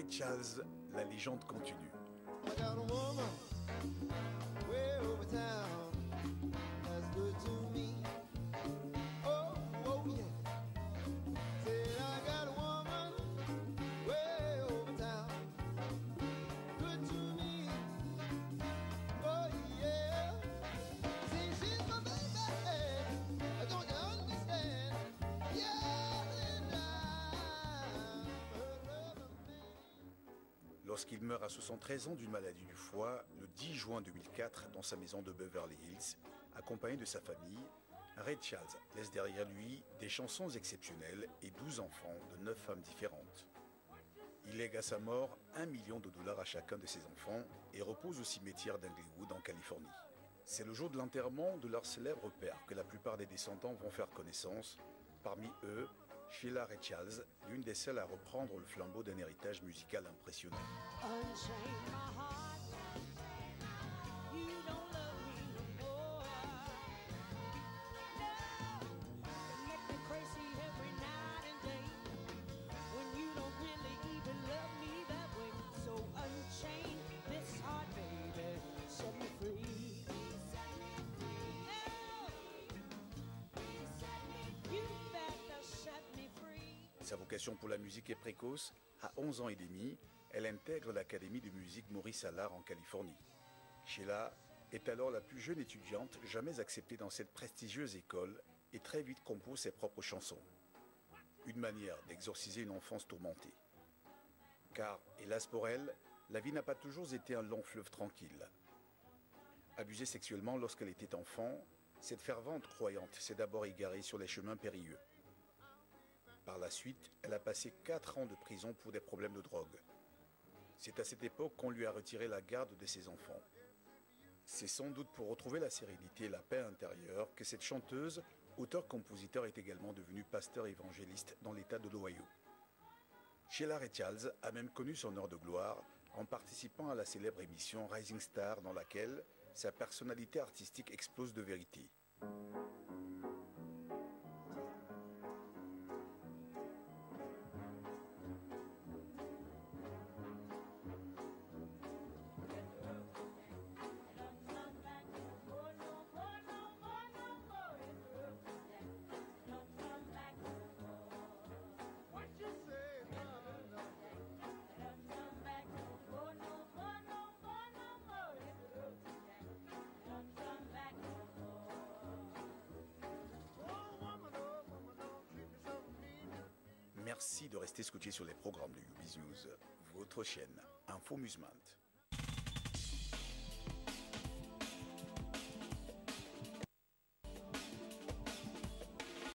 Ray Charles, la légende continue. I got a woman way over town that's good to me. Oh, oh yeah. Said I got a woman way over town, good to me. Oh yeah. See, she's my baby. Don't you understand? Yeah, and I'm her lover man. Lorsqu'il meurt à 73 ans d'une maladie du foie, le 10 juin 2004, dans sa maison de Beverly Hills, accompagné de sa famille, Ray Charles laisse derrière lui des chansons exceptionnelles et 12 enfants de 9 femmes différentes. Il lègue à sa mort $1 million à chacun de ses enfants et repose au cimetière d'Inglewood en Californie. C'est le jour de l'enterrement de leur célèbre père que la plupart des descendants vont faire connaissance. Parmi eux, Sheila Ray Charles, l'une des seules à reprendre le flambeau d'un héritage musical impressionnant. Unchain my heart. You don't love me no more. No, you make me crazy every night and day. When you don't really even love me that way. So unchain this heart, baby. Set me free. No, you better set me free. Sa vocation pour la musique est précoce. À 11 ans et demi, elle intègre l'Académie de musique Maurice Allard en Californie. Sheila est alors la plus jeune étudiante jamais acceptée dans cette prestigieuse école et très vite compose ses propres chansons. Une manière d'exorciser une enfance tourmentée. Car, hélas pour elle, la vie n'a pas toujours été un long fleuve tranquille. Abusée sexuellement lorsqu'elle était enfant, cette fervente croyante s'est d'abord égarée sur les chemins périlleux. Par la suite, elle a passé 4 ans de prison pour des problèmes de drogue. C'est à cette époque qu'on lui a retiré la garde de ses enfants. C'est sans doute pour retrouver la sérénité et la paix intérieure que cette chanteuse, auteur-compositeur, est également devenue pasteur évangéliste dans l'État de l'Ohio. Sheila Ray Charles a même connu son heure de gloire en participant à la célèbre émission Rising Star dans laquelle sa personnalité artistique explose de vérité. Merci de rester scotché sur les programmes de UBiz News, votre chaîne Info Musement.